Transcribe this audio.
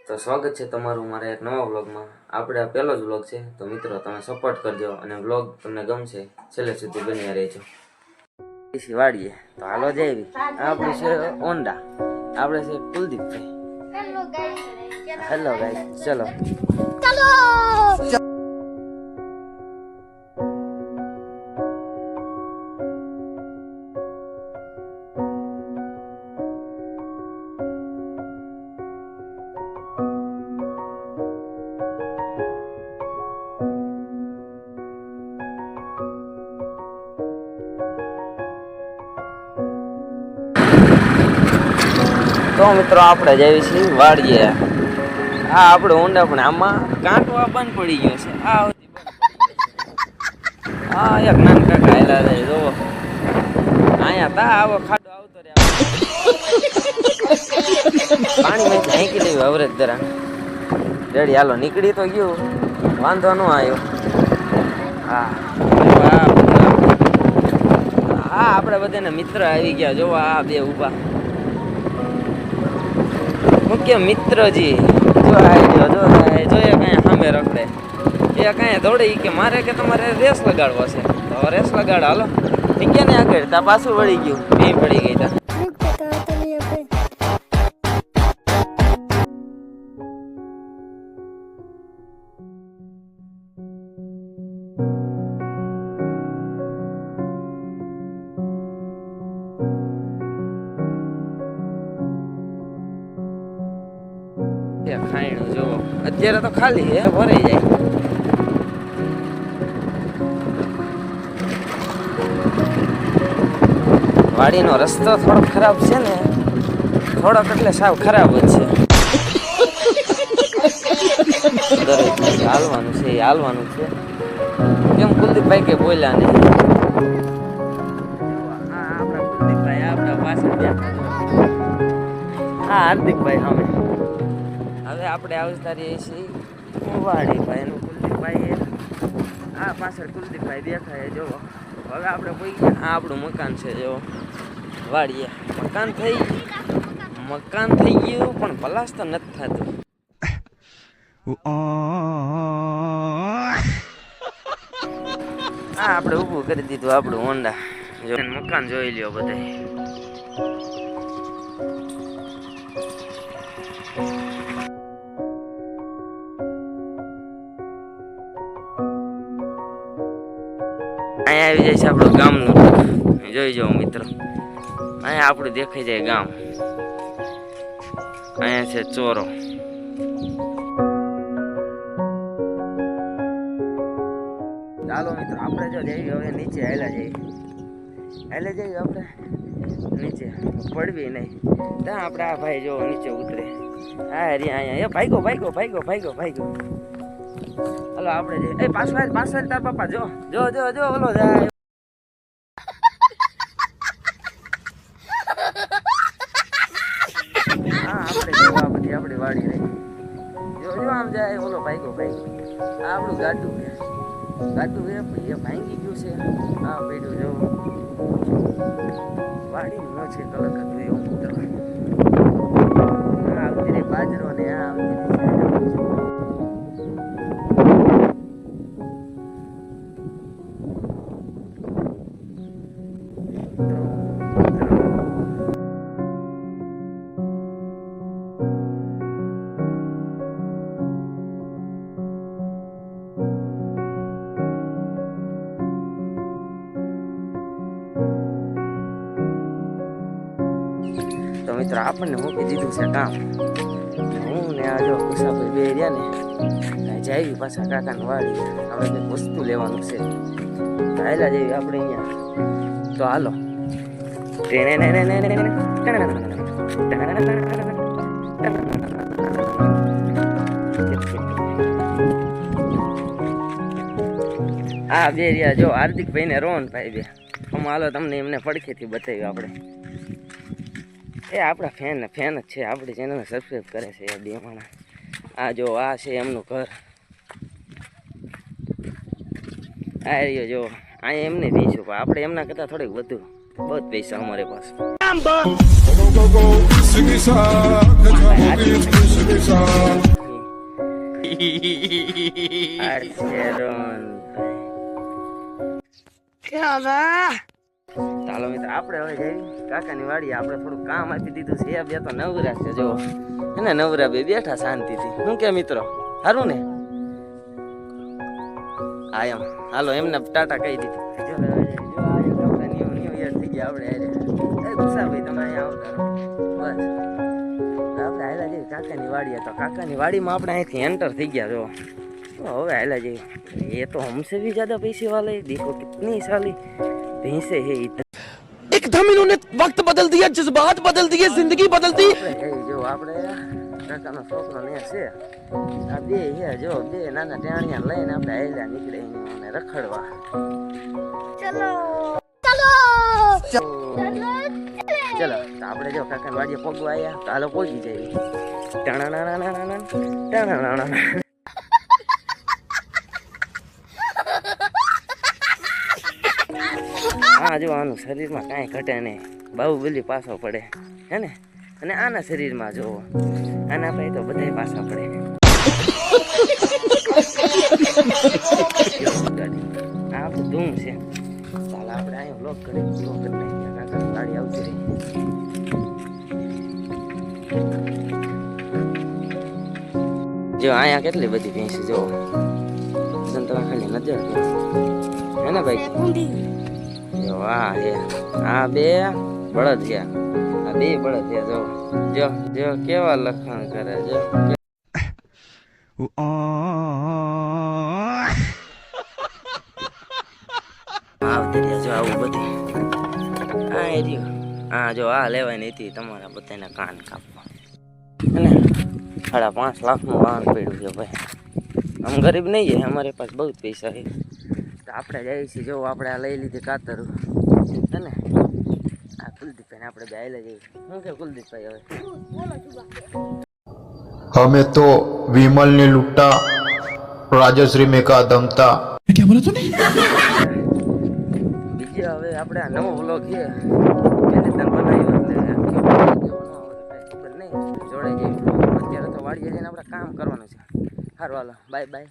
તો સ્વાગત છે તમારું મારા એક નવા વ્લોગમાં. આપણે આ પહેલો જ વ્લોગ છે, તો મિત્રો તમે સપોર્ટ કરજો અને વ્લોગ તમને ગમશે છેલ્લે સુધી બન્યા રહેજો. વાડીએ તો હાલો જઈએ. આપણું છે ઓંડા, આપણે છે કુલદીપભાઈ. હેલો ગાઈસ, ચલો તો મિત્રો આપણે જઈએ છીએ વાડીએ. આ આપણે ઊંડા પણ આમાં કાંટો બંધ પડી ગયો છે. આ એક નાનકા કાયલા જાય જોવો અહીંયા તા આવો ખાડો આવતો રે પાણી માં ઝાંકી લેવી અવરેજ જરા રેડી. હાલો નીકળી તો ગયું, વાંધો ન આવ્યો. હા હા આપણે બધાને મિત્ર આવી ગયા. જોવો આ બે ઊભા મુખ્ય મિત્રજી. જો આવ્યો જો જોઈએ કઈ સામે રખડે એ કઈ દોડે કે મારે કે તમારે રેસ લગાડવો છે તો રેસ લગાડો. હાલો ઠીક ને આગળ તા પાછું વળી ગયું, બે પડી ગઈ તા. ખાયણું જોવો અત્યારે તો ખાલી હે, ભરાઈ જાય. વાડીનો રસ્તો થોડો ખરાબ છે ને, થોડોક એટલે સાવ ખરાબ જ છે. હાલવાનું છે એ હાલવાનું છે. કેમ કુલદીપભાઈ કે બોલ્યા ને આપડા કુલદીપભાઈ આપડા પાછળ બેઠા. હા હાર્દિકભાઈ સામે. હવે આપણે આવતારીએ છીએ વાડીભાઈ નું. કુલદીપભાઈ આ પાછળ કુલદીપભાઈ દેખાય જોવો. હવે આપણે કોઈ ગયા. આ આપણું મકાન છે જો વાડીએ. મકાન થઈ ગયું પણ પ્લાસ્ટર નથી થતું. હા આપણે ઊભું કરી દીધું આપણું હોન્ડા. મકાન જોઈ લ્યો બધા. અહીંયા આવી જાય છે આપણું ગામનું. જોઈ જાઓ મિત્રો, અહીંયા આપણું દેખાઈ જાય ગામ. અહીંયા છે ચોરો. ચાલો મિત્રો આપણે જો જઈએ હવે નીચે. હાલ્યા જઈએ આપણે નીચે, પડવી નહીં ત્યાં. આપણે આ ભાઈ જો નીચે ઉતરે. હા રે અહીંયા એ ભાઈગો. હલો આપણે જઈએ. એ પાછળ તાર પપ્પા જો ઓલો જાય. હા આપણે જોવા બધી આપણી વાડી રહી. જો આમ જાય ઓલો ભાઈગો. આ આપણું ગાડું એ ભાંગી ગયું છે. હા પડ્યું જો વાડી ન છે કલર હતું એવું મિત્રો. હા આવતી રે બાજરો ને આ આવતી તો મિત્રો આપણને મૂકી દીધું છે કામ. હું ને આ જો કુશાભાઈ બે રહ્યા ને જાય પાછા કાકાને વાળી. હવે કંઈક વસ્તુ લેવાનું છે. હાલ્યા જેવી આપણે અહીંયા. તો હાલો. હા બે રહ્યા જો હાર્દિકભાઈ ને રોહનભાઈ બે. હાલો તમને એમને પડખેથી બતાવ્યું આપણે. એ આપણા ફેન જ છે. આપણી ચેનલને સબસ્ક્રાઈબ કરે છે એ બે માણસ. આ જો આ છે એમનું ઘર. આ રહ્યો જો અહીંયા એમને પીશું પણ આપણે એમના કરતાં થોડીક વધુ બહુ પૈસા અમારે પાસે. ચાલો મિત્ર આપણે હવે જઈ કાકાની વાડી. આપણે થોડું કામ આપી દીધું છે. બે તો નવરા છે જો એને નવરા બે બેઠા શાંતિથી. શું કે મિત્રો સારું ને? હા એમ હાલો એમને ટાટા કહી દીધું. ન્યુ યર થઈ ગયા આપણે. ગુસ્સાભાઈ તમે અહીંયા આવતા બસ આપણે હાલા જઈએ કાકાની વાડી. તો કાકાની વાડીમાં આપણે અહીંથી એન્ટર થઈ ગયા જો. હવે हाला जी ये तो हमसे भी ज्यादा पैसे वाले देखो कितनी साली भैंसे है एकदम इन्होंने वक्त बदल दिया जज्बात बदल दिए जिंदगी बदल दी जो આપણે કાકાનો છોકરો ને છે આ બે હે જો બે નાના ટાણિયા લઈને આપણે આયલા નીકળે અને રખડવા ચલો ચલો ચલો તો આપણે જો કાકાની વાડીએ પગવા આયા તો હાલો પહોંચી જઈએ. ટાણા હા જો આનું શરીરમાં કાંઈ ઘટે નહીં. બાહુબલી પાછો પડે હે ને. અને આના શરીરમાં જો આના ભાઈ તો બધા પાછા પડે. આ આપણું ધૂમ છે. ચાલ આપણે અહીંયા બ્લોક કરી નાખીએ. કાકાની ગાડી આવતી રહી. જો અહીંયા કેટલી બધી ભેંસી જો તમે ખાલી નજર કરો હે ને ભાઈ. જો આ હે આ બે બળદ છે. આ બે બળદ છે જો જો જો કેવા લખણ કરે જો. આવતી રહ્યા જો આવું બધી. આ રહ્યું હા જો આ લેવાય નથી તમારા બધાના કાન કાપવા. અને 5.5 લાખનું વાહન પડ્યું છે ભાઈ. हम गरीब नहीं है हमारे पास बहुत पैसा है. तो આપણે જઈએ છીએ જો આપણે આ લઈ લીધી કાતર હે ને. આ કુલદીપભાઈ આપણે ગાયલા જઈએ. શું કે કુલદીપભાઈ હવે हमें तो विमल ने लूटा राजश्री में का दम था. क्या बोला तूने? બીજે હવે આપણે આ નવો વ્લોગ છે એને તને બનાવ્યો એટલે ખબર નહીં જોડે જઈએ. અત્યારે તો વાડીએ જઈને આપણે કામ કરવાનું છે. સારું હાલો બાય બાય.